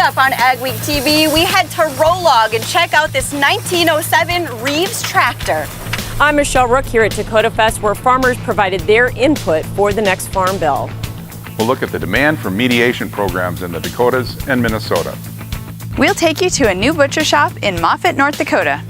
up on AgweekTV, we head to Rollag and check out this 1907 Reeves tractor. I'm Michelle Rook here at Dakota Fest, where farmers provided their input for the next farm bill. We'll look at the demand for mediation programs in the Dakotas and Minnesota. We'll take you to a new butcher shop in Moffett, North Dakota.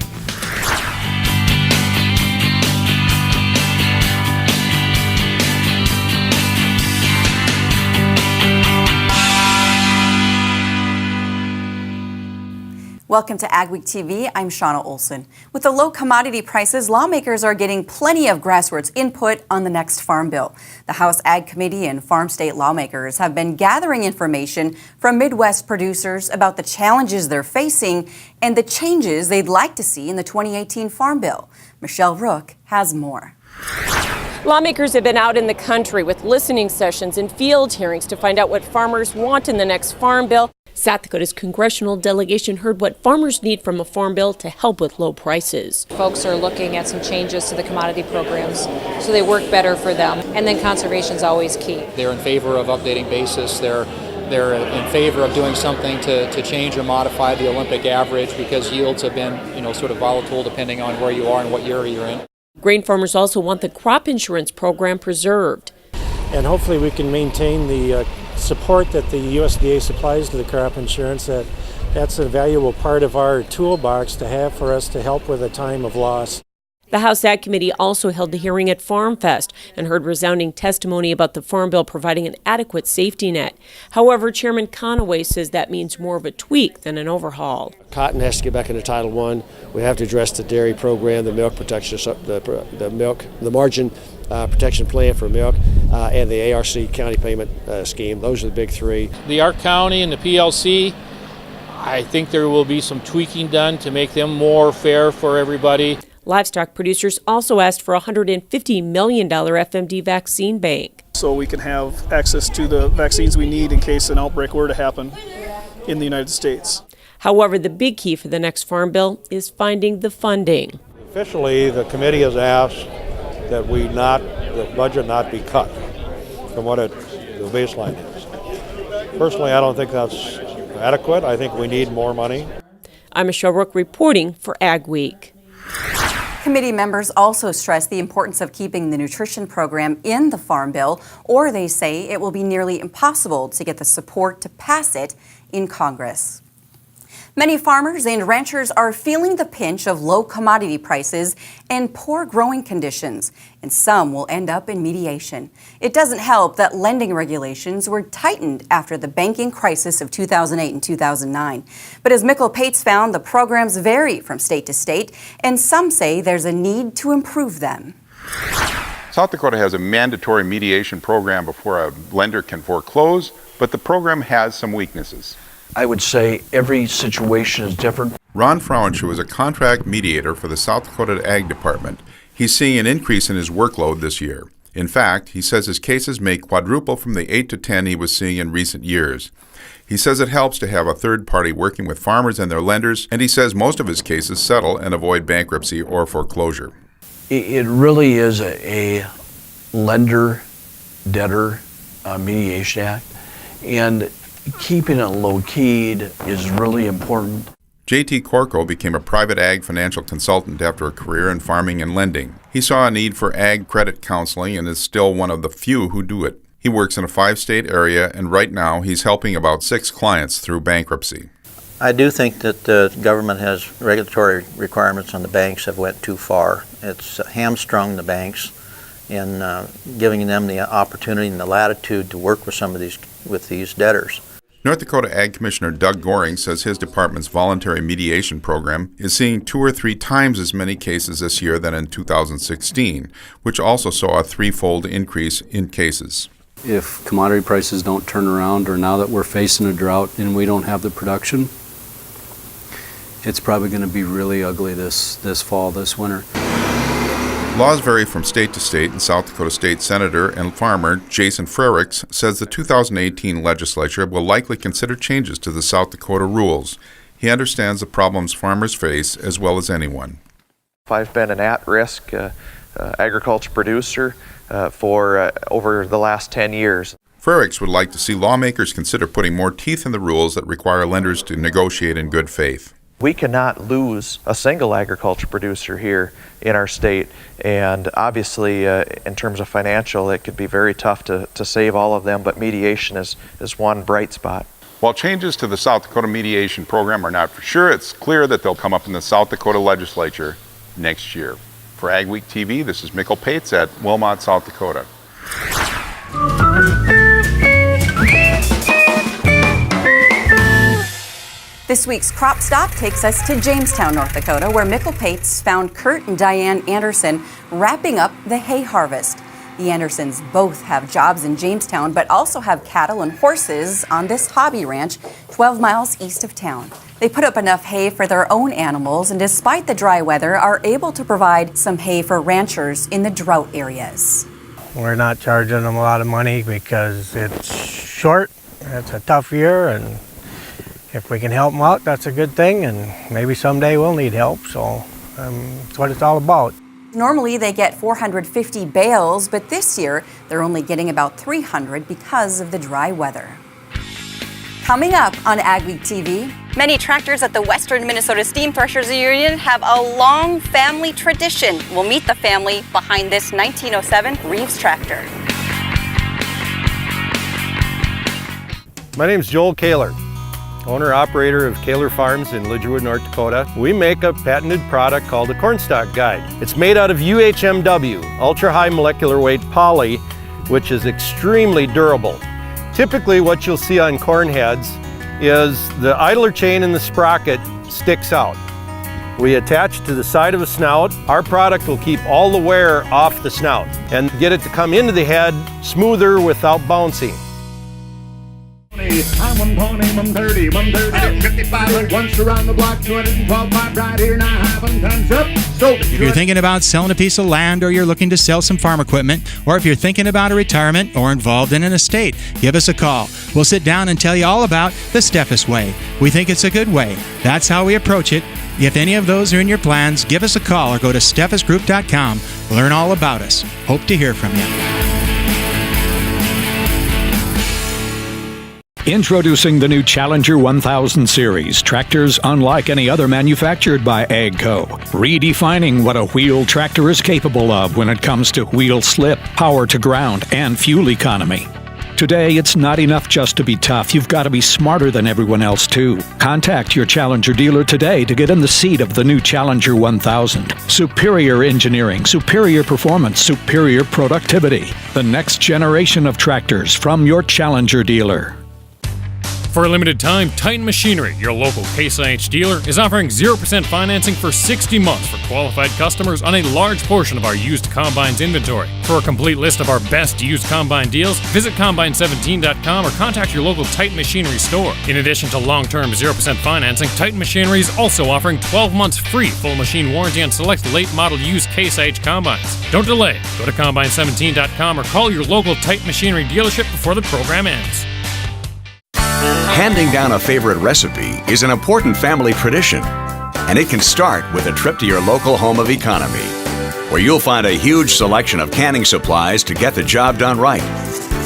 Welcome to AgweekTV. I'm Shauna Olson. With the low commodity prices, lawmakers are getting plenty of grassroots input on the next farm bill. The House Ag Committee and farm state lawmakers have been gathering information from Midwest producers about the challenges they're facing and the changes they'd like to see in the 2018 Farm Bill. Michelle Rook has more. Lawmakers have been out in the country with listening sessions and field hearings to find out what farmers want in the next farm bill. South Dakota's congressional delegation heard what farmers need from a farm bill to help with low prices. Folks are looking at some changes to the commodity programs so they work better for them. And then conservation is always key. They're in favor of updating basis. They're in favor of doing something to change or modify the Olympic average because yields have been, sort of volatile depending on where you are and what year you're in. Grain farmers also want the crop insurance program preserved. And hopefully we can maintain the support that the USDA supplies to the crop insurance. That's a valuable part of our toolbox to have for us to help with a time of loss. The House Ag Committee also held a hearing at Farm Fest and heard resounding testimony about the Farm Bill providing an adequate safety net. However, Chairman Conaway says that means more of a tweak than an overhaul. Cotton has to get back into Title I. We have to address the dairy program, the milk protection, the margin protection plan for milk, and the ARC county payment scheme. Those are the big three. The ARC County and the PLC, I think there will be some tweaking done to make them more fair for everybody. Livestock producers also asked for a $150 million FMD vaccine bank. So we can have access to the vaccines we need in case an outbreak were to happen in the United States. However, the big key for the next farm bill is finding the funding. Officially, the committee has asked that the budget not be cut from what the baseline is. Personally, I don't think that's adequate. I think we need more money. I'm Michelle Rook reporting for Ag Week. Committee members also stress the importance of keeping the nutrition program in the Farm Bill, or they say it will be nearly impossible to get the support to pass it in Congress. Many farmers and ranchers are feeling the pinch of low commodity prices and poor growing conditions, and some will end up in mediation. It doesn't help that lending regulations were tightened after the banking crisis of 2008 and 2009. But as Mikkel Pates found, the programs vary from state to state, and some say there's a need to improve them. South Dakota has a mandatory mediation program before a lender can foreclose, but the program has some weaknesses. I would say every situation is different. Ron Frauenschuh is a contract mediator for the South Dakota Ag Department. He's seeing an increase in his workload this year. In fact, he says his cases may quadruple from the 8 to 10 he was seeing in recent years. He says it helps to have a third party working with farmers and their lenders, and he says most of his cases settle and avoid bankruptcy or foreclosure. It really is a lender-debtor mediation act, and keeping it low-keyed is really important. J.T. Corco became a private ag financial consultant after a career in farming and lending. He saw a need for ag credit counseling and is still one of the few who do it. He works in a 5-state area, and right now he's helping about 6 clients through bankruptcy. I do think that the government has regulatory requirements on the banks have went too far. It's hamstrung the banks in giving them the opportunity and the latitude to work with these debtors. North Dakota Ag Commissioner Doug Goring says his department's voluntary mediation program is seeing 2 or 3 times as many cases this year than in 2016, which also saw a 3-fold increase in cases. If commodity prices don't turn around, or now that we're facing a drought and we don't have the production, it's probably going to be really ugly this fall, this winter. Laws vary from state to state, and South Dakota State Senator and farmer Jason Frericks says the 2018 legislature will likely consider changes to the South Dakota rules. He understands the problems farmers face as well as anyone. I've been an at-risk agriculture producer for over the last 10 years. Frericks would like to see lawmakers consider putting more teeth in the rules that require lenders to negotiate in good faith. We cannot lose a single agriculture producer here in our state, and obviously in terms of financial it could be very tough to save all of them, but mediation is one bright spot. While changes to the South Dakota mediation program are not for sure, it's clear that they'll come up in the South Dakota legislature next year. For AgweekTV, this is Mikkel Pates at Wilmot, South Dakota. This week's Crop Stop takes us to Jamestown, North Dakota, where Mikkel Pates found Kurt and Diane Anderson wrapping up the hay harvest. The Andersons both have jobs in Jamestown, but also have cattle and horses on this hobby ranch 12 miles east of town. They put up enough hay for their own animals, and despite the dry weather, are able to provide some hay for ranchers in the drought areas. We're not charging them a lot of money because it's short, it's a tough year, and if we can help them out, that's a good thing, and maybe someday we'll need help, so that's what it's all about. Normally they get 450 bales, but this year they're only getting about 300 because of the dry weather. Coming up on AgweekTV, many tractors at the Western Minnesota Steam Threshers Union have a long family tradition. We'll meet the family behind this 1907 Reeves tractor. My name's Joel Kaler, owner-operator of Kaler Farms in Lidgerwood, North Dakota. We make a patented product called the Cornstalk Guide. It's made out of UHMW, ultra-high molecular weight poly, which is extremely durable. Typically what you'll see on corn heads is the idler chain in the sprocket sticks out. We attach to the side of a snout. Our product will keep all the wear off the snout and get it to come into the head smoother without bouncing. I'm 120, 130, 130, 55, once around the block, 212 pipe right here, now having tons up. If you're thinking about selling a piece of land, or you're looking to sell some farm equipment, or if you're thinking about a retirement or involved in an estate, give us a call. We'll sit down and tell you all about the Steffes way. We think it's a good way. That's how we approach it. If any of those are in your plans, give us a call or go to steffesgroup.com. Learn all about us. Hope to hear from you. Introducing the new Challenger 1000 series, tractors unlike any other manufactured by AGCO. Redefining what a wheel tractor is capable of when it comes to wheel slip, power to ground, and fuel economy. Today, it's not enough just to be tough. You've got to be smarter than everyone else, too. Contact your Challenger dealer today to get in the seat of the new Challenger 1000. Superior engineering, superior performance, superior productivity. The next generation of tractors from your Challenger dealer. For a limited time, Titan Machinery, your local Case IH dealer, is offering 0% financing for 60 months for qualified customers on a large portion of our used combines inventory. For a complete list of our best used combine deals, visit combine17.com or contact your local Titan Machinery store. In addition to long-term 0% financing, Titan Machinery is also offering 12 months free full machine warranty on select late-model used Case IH combines. Don't delay. Go to combine17.com or call your local Titan Machinery dealership before the program ends. Handing down a favorite recipe is an important family tradition, and it can start with a trip to your local home of economy, where you'll find a huge selection of canning supplies to get the job done right,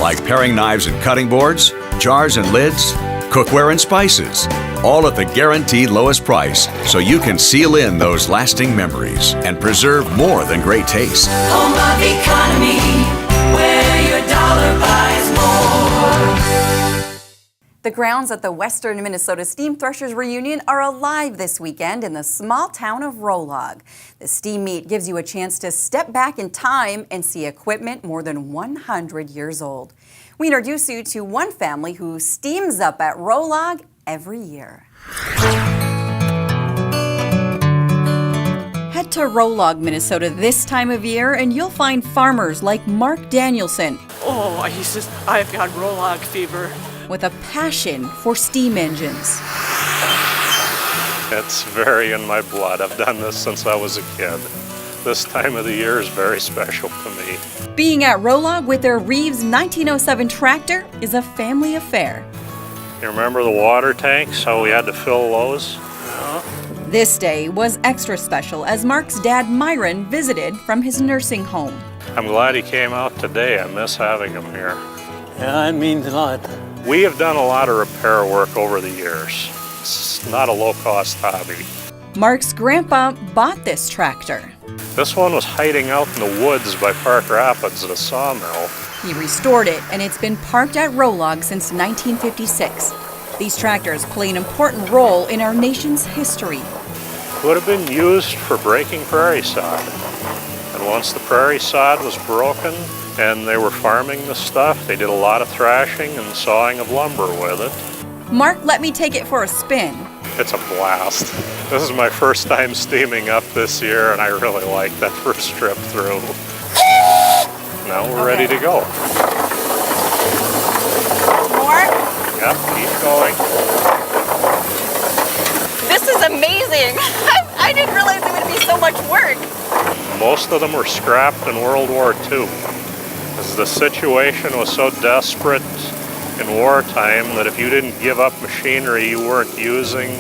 like paring knives and cutting boards, jars and lids, cookware and spices, all at the guaranteed lowest price, so you can seal in those lasting memories and preserve more than great taste. Home of economy, where your dollar buys more. The grounds at the Western Minnesota Steam Threshers Reunion are alive this weekend in the small town of Rollag. The steam meet gives you a chance to step back in time and see equipment more than 100 years old. We introduce you to one family who steams up at Rollag every year. Head to Rollag, Minnesota this time of year and you'll find farmers like Mark Danielson. Oh, I've got Rollag fever. With a passion for steam engines. It's very in my blood. I've done this since I was a kid. This time of the year is very special to me. Being at Rollag with their Reeves 1907 tractor is a family affair. You remember the water tanks, how we had to fill those? This day was extra special as Mark's dad Myron visited from his nursing home. I'm glad he came out today. I miss having him here. Yeah, it means a lot. We have done a lot of repair work over the years. It's not a low-cost hobby. Mark's grandpa bought this tractor. This one was hiding out in the woods by Park Rapids at a sawmill. He restored it, and it's been parked at Rollag since 1956. These tractors play an important role in our nation's history. It would have been used for breaking prairie sod. And once the prairie sod was broken and they were farming the stuff, they did a lot of thrashing and sawing of lumber with it. Mark let me take it for a spin. It's a blast. This is my first time steaming up this year, and I really like that first trip through. Now we're ready to go. More? Yep, keep going. This is amazing. I didn't realize it would be so much work. Most of them were scrapped in World War II, because the situation was so desperate in wartime that if you didn't give up machinery you weren't using,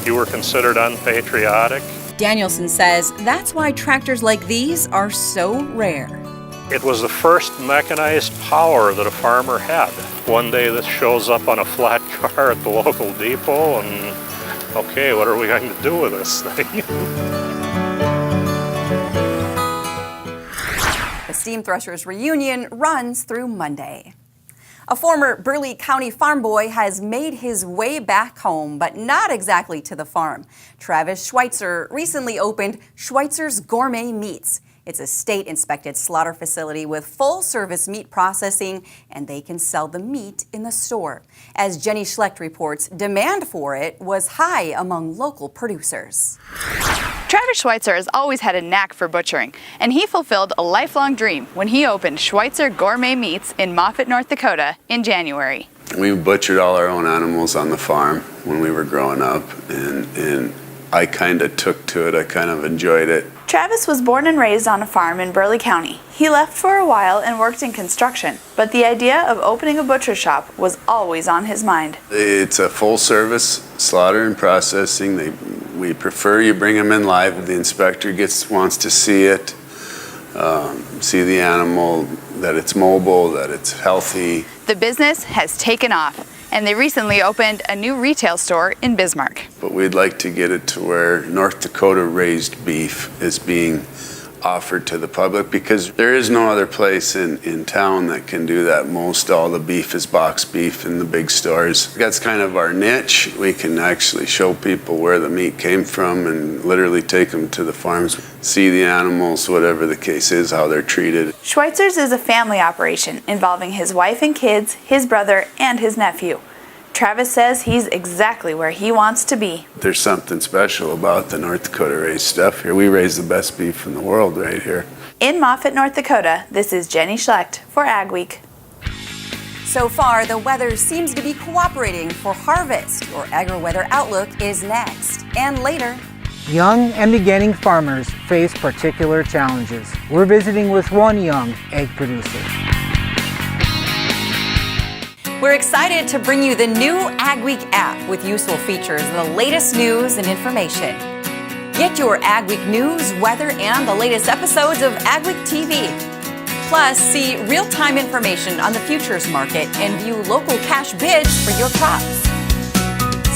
you were considered unpatriotic. Danielson says that's why tractors like these are so rare. It was the first mechanized power that a farmer had. One day this shows up on a flat car at the local depot, and okay, what are we going to do with this thing? The Steam Threshers reunion runs through Monday. A former Burleigh County farm boy has made his way back home, but not exactly to the farm. Travis Schweitzer recently opened Schweitzer's Gourmet Meats. It's a state-inspected slaughter facility with full-service meat processing, and they can sell the meat in the store. As Jenny Schlecht reports, demand for it was high among local producers. Travis Schweitzer has always had a knack for butchering, and he fulfilled a lifelong dream when he opened Schweitzer Gourmet Meats in Moffett, North Dakota in January. We butchered all our own animals on the farm when we were growing up, and I kind of took to it. I kind of enjoyed it. Travis was born and raised on a farm in Burleigh County. He left for a while and worked in construction, but the idea of opening a butcher shop was always on his mind. It's a full-service slaughter and processing. We prefer you bring them in live. The inspector wants to see it, see the animal, that it's mobile, that it's healthy. The business has taken off, and they recently opened a new retail store in Bismarck. But we'd like to get it to where North Dakota raised beef is being offered to the public, because there is no other place in town that can do that. Most all the beef is box beef in the big stores. That's kind of our niche. We can actually show people where the meat came from and literally take them to the farms, see the animals, whatever the case is, how they're treated. Schweitzer's is a family operation involving his wife and kids, his brother, and his nephew. Travis says he's exactly where he wants to be. There's something special about the North Dakota raised stuff here. We raise the best beef in the world right here. In Moffett, North Dakota, this is Jenny Schlecht for Ag Week. So far, the weather seems to be cooperating for harvest. Your AgriWeather Outlook is next. And later, young and beginning farmers face particular challenges. We're visiting with one young egg producer. we're excited to bring you the new Ag Week app with useful features and the latest news and information. Get your Ag Week news, weather, and the latest episodes of AgweekTV. Plus, see real-time information on the futures market and view local cash bids for your crops.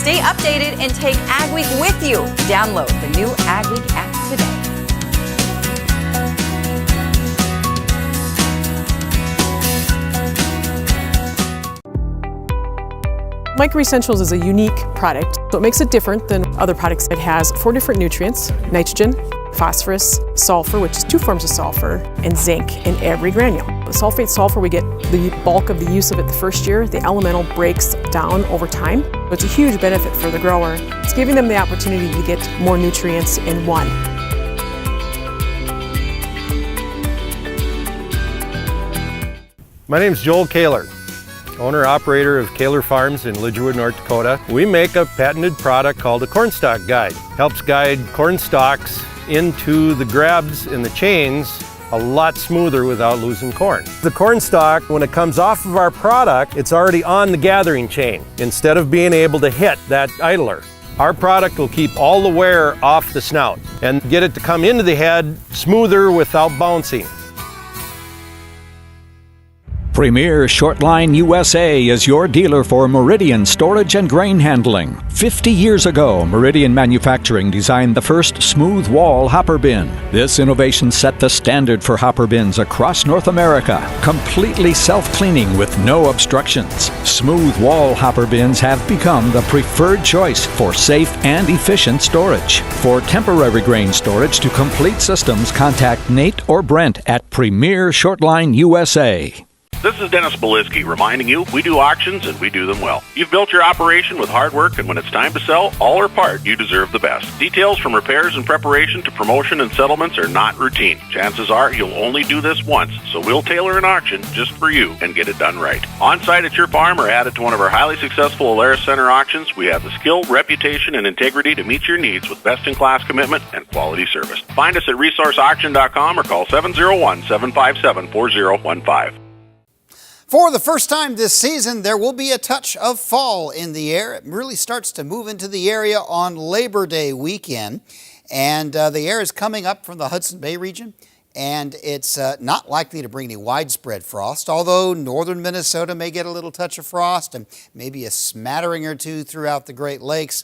Stay updated and take Ag Week with you. Download the new Ag Week app today. Micro Essentials is a unique product. What makes it different than other products, it has 4 different nutrients: nitrogen, phosphorus, sulfur, which is 2 forms of sulfur, and zinc in every granule. The sulfate sulfur, we get the bulk of the use of it the first year. The elemental breaks down over time. It's a huge benefit for the grower. It's giving them the opportunity to get more nutrients in one. My name is Joel Kaler, owner-operator of Kaler Farms in Lidgerwood, North Dakota. We make a patented product called a corn stalk guide. Helps guide corn stalks into the grabs and the chains a lot smoother without losing corn. The corn stalk, when it comes off of our product, it's already on the gathering chain instead of being able to hit that idler. Our product will keep all the wear off the snout and get it to come into the head smoother without bouncing. Premier Shortline USA is your dealer for Meridian storage and grain handling. 50 years ago, Meridian Manufacturing designed the first smooth wall hopper bin. This innovation set the standard for hopper bins across North America, completely self-cleaning with no obstructions. Smooth wall hopper bins have become the preferred choice for safe and efficient storage. For temporary grain storage to complete systems, contact Nate or Brent at Premier Shortline USA. This is Dennis Belisky reminding you we do auctions and we do them well. You've built your operation with hard work, and when it's time to sell, all or part, you deserve the best. Details from repairs and preparation to promotion and settlements are not routine. Chances are you'll only do this once, so we'll tailor an auction just for you and get it done right. On-site at your farm or added to one of our highly successful Alaris Center auctions, we have the skill, reputation, and integrity to meet your needs with best-in-class commitment and quality service. Find us at resourceauction.com or call 701-757-4015. For the first time this season, there will be a touch of fall in the air. It really starts to move into the area on Labor Day weekend. And the air is coming up from the Hudson Bay region, and it's not likely to bring any widespread frost, although northern Minnesota may get a little touch of frost and maybe a smattering or two throughout the Great Lakes,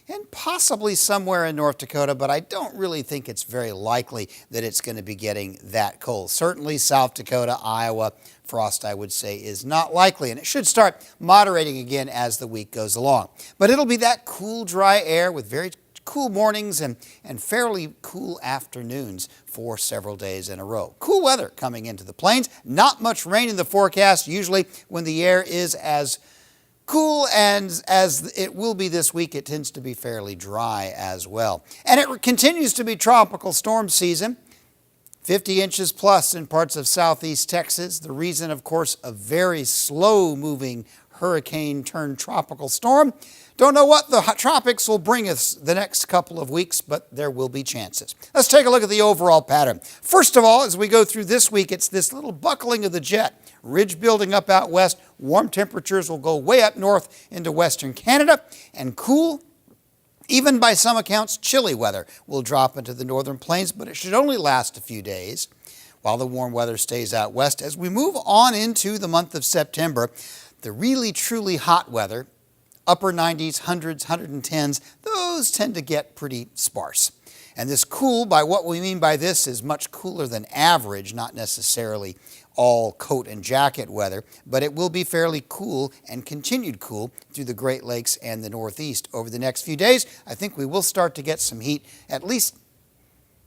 and possibly somewhere in North Dakota, but I don't really think it's very likely that it's going to be getting that cold. Certainly South Dakota, Iowa, frost, I would say, is not likely, and it should start moderating again as the week goes along. But it'll be that cool, dry air with very cool mornings and fairly cool afternoons for several days in a row. Cool weather coming into the plains. Not much rain in the forecast. Usually when the air is as cool and as it will be this week, it tends to be fairly dry as well. And it continues to be tropical storm season. 50 inches plus in parts of southeast Texas. The reason, of course, a very slow-moving hurricane-turned tropical storm. Don't know what the tropics will bring us the next couple of weeks, but there will be chances. Let's take a look at the overall pattern. First of all, as we go through this week, it's this little buckling of the jet. Ridge building up out west. Warm temperatures will go way up north into western Canada, and cool, even by some accounts, chilly weather will drop into the northern plains, but it should only last a few days while the warm weather stays out west. As we move on into the month of September, the really, truly hot weather, upper 90s, 100s, 110s, those tend to get pretty sparse. And this cool, by what we mean by this, is much cooler than average, not necessarily all coat and jacket weather, but it will be fairly cool and continued cool through the Great Lakes and the Northeast over the next few days. I think we will start to get some heat, at least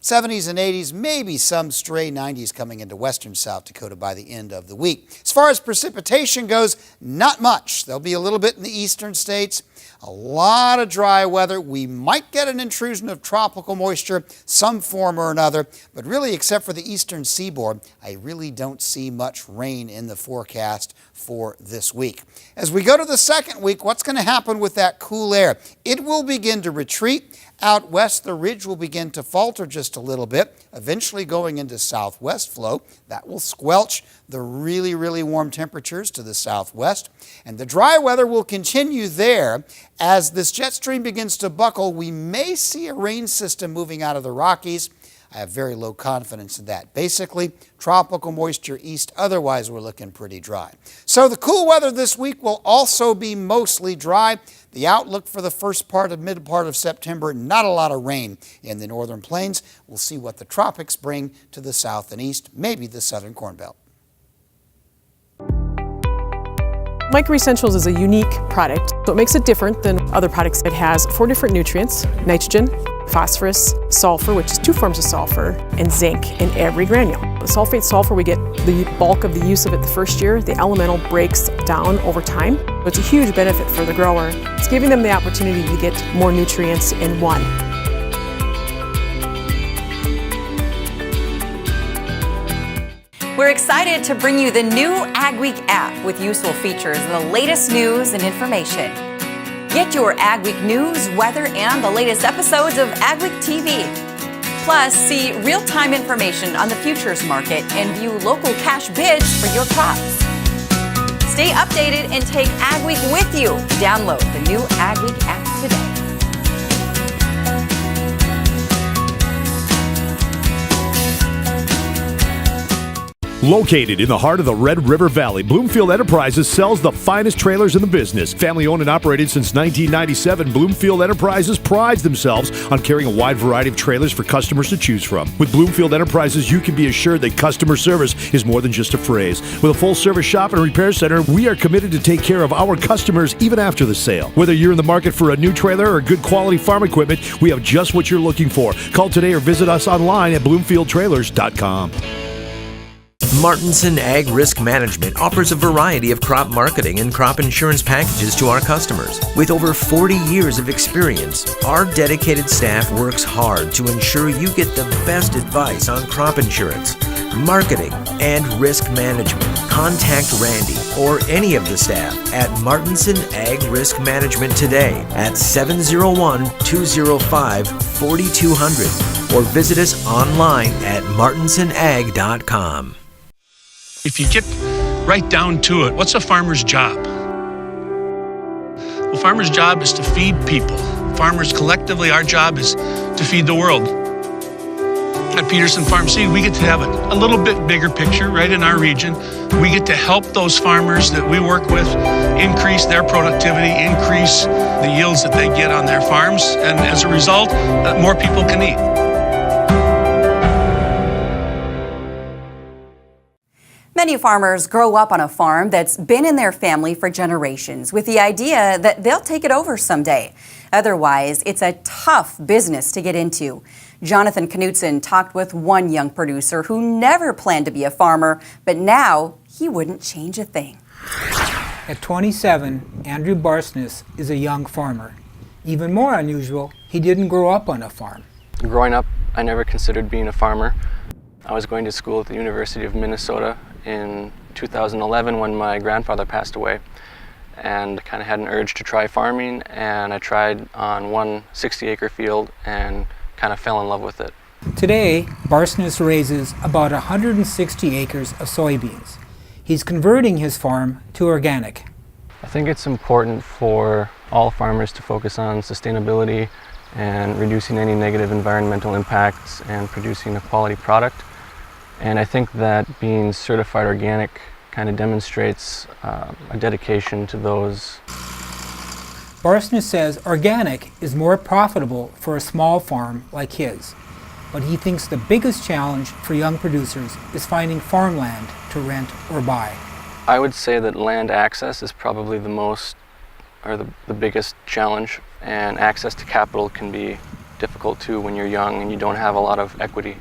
70s and 80s, maybe some stray 90s coming into western South Dakota by the end of the week. As far as precipitation goes, not much. There'll be a little bit in the eastern states. A lot of dry weather. We might get an intrusion of tropical moisture, some form or another, but really, except for the eastern seaboard, I really don't see much rain in the forecast for this week. As we go to the second week, what's going to happen with that cool air? It will begin to retreat. Out west, the ridge will begin to falter just a little bit, eventually going into southwest flow. That will squelch the really, really warm temperatures to the southwest. And the dry weather will continue there. As this jet stream begins to buckle, we may see a rain system moving out of the Rockies. I have very low confidence in that. Basically, tropical moisture east, otherwise we're looking pretty dry. So the cool weather this week will also be mostly dry. The outlook for the first part of mid part of September, not a lot of rain in the northern plains. We'll see what the tropics bring to the south and east, maybe the southern Corn Belt. Micro Essentials is a unique product. What makes it different than other products, it has 4 different nutrients: nitrogen, phosphorus, sulfur, which is 2 forms of sulfur, and zinc in every granule. The sulfate sulfur, we get the bulk of the use of it the first year. The elemental breaks down over time. It's a huge benefit for the grower. It's giving them the opportunity to get more nutrients in one. We're excited to bring you the new AgWeek app with useful features and the latest news and information. Get your AgWeek news, weather, and the latest episodes of AgweekTV. Plus, see real-time information on the futures market and view local cash bids for your crops. Stay updated and take AgWeek with you. Download the new AgWeek app today. Located in the heart of the Red River Valley, Bloomfield Enterprises sells the finest trailers in the business. Family owned and operated since 1997, Bloomfield Enterprises prides themselves on carrying a wide variety of trailers for customers to choose from. With Bloomfield Enterprises, you can be assured that customer service is more than just a phrase. With a full-service shop and repair center, we are committed to take care of our customers even after the sale. Whether you're in the market for a new trailer or good quality farm equipment, we have just what you're looking for. Call today or visit us online at bloomfieldtrailers.com. Martinson Ag Risk Management offers a variety of crop marketing and crop insurance packages to our customers. With over 40 years of experience, our dedicated staff works hard to ensure you get the best advice on crop insurance, marketing, and risk management. Contact Randy or any of the staff at Martinson Ag Risk Management today at 701-205-4200 or visit us online at martinsonag.com. If you get right down to it, what's a farmer's job? Well, farmer's job is to feed people. Farmers collectively, our job is to feed the world. At Peterson Farm Seed, we get to have a little bit bigger picture right in our region. We get to help those farmers that we work with increase their productivity, increase the yields that they get on their farms, and as a result, more people can eat. Many farmers grow up on a farm that's been in their family for generations with the idea that they'll take it over someday. Otherwise, it's a tough business to get into. Jonathan Knutson talked with one young producer who never planned to be a farmer, but now he wouldn't change a thing. At 27, Andrew Barsness is a young farmer. Even more unusual, he didn't grow up on a farm. Growing up, I never considered being a farmer. I was going to school at the University of Minnesota in 2011 when my grandfather passed away, and kind of had an urge to try farming, and I tried on one 60-acre field and kind of fell in love with it. Today, Barsness raises about 160 acres of soybeans. He's converting his farm to organic. I think it's important for all farmers to focus on sustainability and reducing any negative environmental impacts and producing a quality product. And I think that being certified organic kind of demonstrates a dedication to those. Barsness says organic is more profitable for a small farm like his, but he thinks the biggest challenge for young producers is finding farmland to rent or buy. I would say that land access is probably the biggest challenge, and access to capital can be difficult too when you're young and you don't have a lot of equity.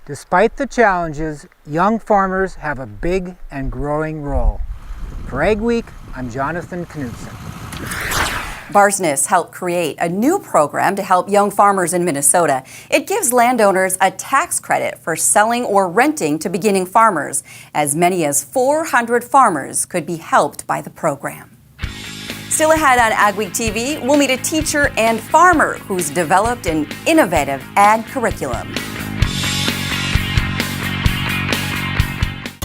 Despite the challenges, young farmers have a big and growing role. For Ag Week, I'm Jonathan Knutson. Barsness helped create a new program to help young farmers in Minnesota. It gives landowners a tax credit for selling or renting to beginning farmers. As many as 400 farmers could be helped by the program. Still ahead on AgweekTV, we'll meet a teacher and farmer who's developed an innovative ag curriculum.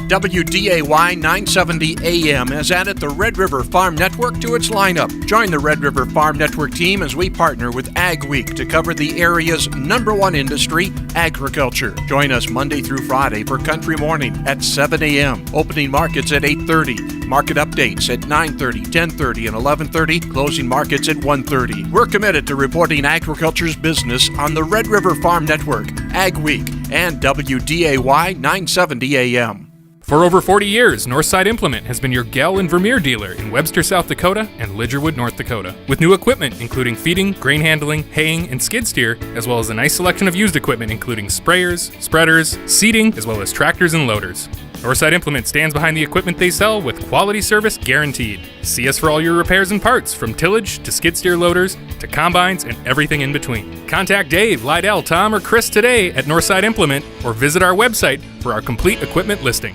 WDAY 970 AM has added the Red River Farm Network to its lineup. Join the Red River Farm Network team as we partner with Ag Week to cover the area's #1 industry, agriculture. Join us Monday through Friday for Country Morning at 7 a.m., opening markets at 8:30, market updates at 9:30, 10:30, and 11:30, closing markets at 1:30. We're committed to reporting agriculture's business on the Red River Farm Network, Ag Week, and WDAY 970 AM. For over 40 years, Northside Implement has been your Gell and Vermeer dealer in Webster, South Dakota and Lidgerwood, North Dakota. With new equipment including feeding, grain handling, haying, and skid steer, as well as a nice selection of used equipment including sprayers, spreaders, seeding, as well as tractors and loaders. Northside Implement stands behind the equipment they sell with quality service guaranteed. See us for all your repairs and parts, from tillage to skid steer loaders to combines and everything in between. Contact Dave, Lydell, Tom, or Chris today at Northside Implement or visit our website for our complete equipment listing.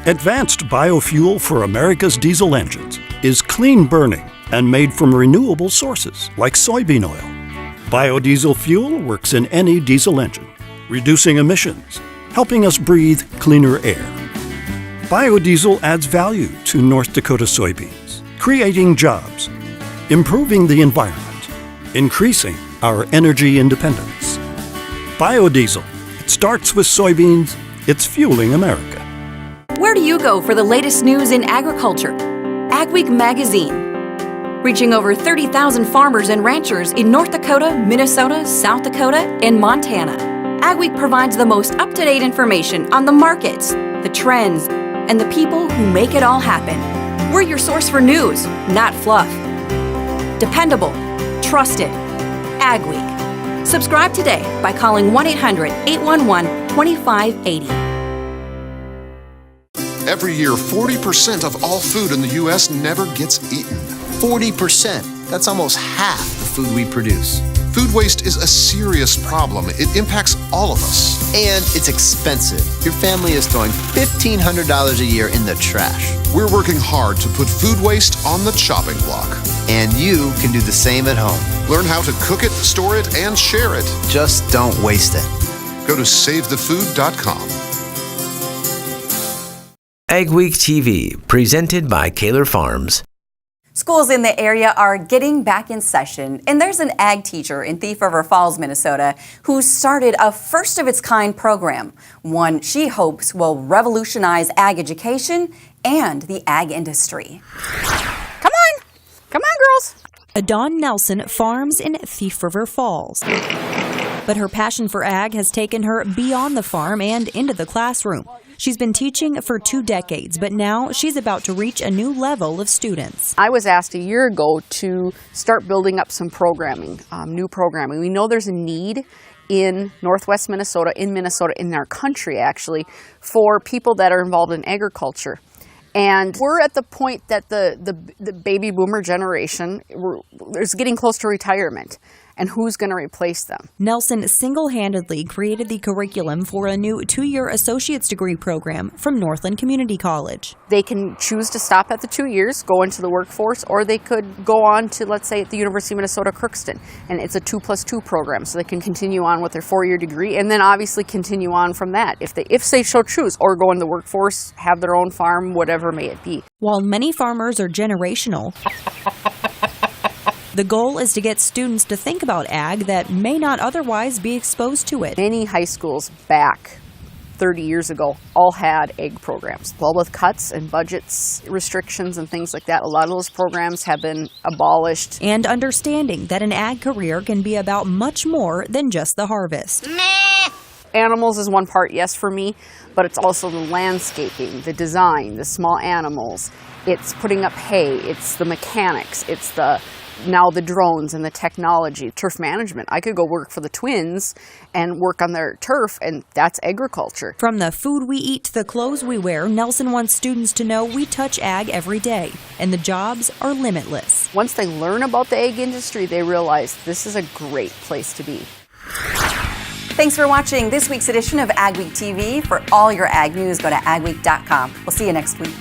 Advanced biofuel for America's diesel engines is clean burning and made from renewable sources like soybean oil. Biodiesel fuel works in any diesel engine, reducing emissions, helping us breathe cleaner air. Biodiesel adds value to North Dakota soybeans, creating jobs, improving the environment, increasing our energy independence. Biodiesel, it starts with soybeans, it's fueling America. Where do you go for the latest news in agriculture? AgWeek magazine. Reaching over 30,000 farmers and ranchers in North Dakota, Minnesota, South Dakota, and Montana. AgWeek provides the most up-to-date information on the markets, the trends, and the people who make it all happen. We're your source for news, not fluff. Dependable, trusted. AgWeek. Subscribe today by calling 1-800-811-2580. Every year, 40% of all food in the U.S. never gets eaten. 40%. That's almost half the food we produce. Food waste is a serious problem. It impacts all of us. And it's expensive. Your family is throwing $1,500 a year in the trash. We're working hard to put food waste on the chopping block. And you can do the same at home. Learn how to cook it, store it, and share it. Just don't waste it. Go to SaveTheFood.com. AgweekTV, presented by Kaler Farms. Schools in the area are getting back in session, and there's an ag teacher in Thief River Falls, Minnesota, who started a first-of-its-kind program, one she hopes will revolutionize ag education and the ag industry. Come on, girls. Dawn Nelson farms in Thief River Falls. But her passion for ag has taken her beyond the farm and into the classroom. She's been teaching for 2 decades, but now she's about to reach a new level of students. I was asked a year ago to start building up some programming, new programming. We know there's a need in northwest Minnesota, in our country actually, for people that are involved in agriculture. And we're at the point that the baby boomer generation is getting close to retirement. And who's going to replace them? Nelson single-handedly created the curriculum for a new 2-year associate's degree program from Northland Community College. They can choose to stop at the 2 years, go into the workforce, or they could go on to, let's say, at the University of Minnesota Crookston. And it's a 2+2 program, so they can continue on with their 4-year degree and then obviously continue on from that if they so choose, or go in the workforce, have their own farm, whatever may it be. While many farmers are generational, the goal is to get students to think about ag that may not otherwise be exposed to it. Many high schools back 30 years ago all had ag programs. Well, with cuts and budgets, restrictions and things like that, a lot of those programs have been abolished. And understanding that an ag career can be about much more than just the harvest. Animals is one part, yes, for me, but it's also the landscaping, the design, the small animals. It's putting up hay, it's the mechanics, it's now the drones and the technology, turf management. I could go work for the Twins and work on their turf, and that's agriculture. From the food we eat to the clothes we wear, Nelson wants students to know we touch ag every day, and the jobs are limitless. Once they learn about the ag industry, they realize this is a great place to be. Thanks for watching this week's edition of AgWeek TV. For all your ag news, go to agweek.com. We'll see you next week.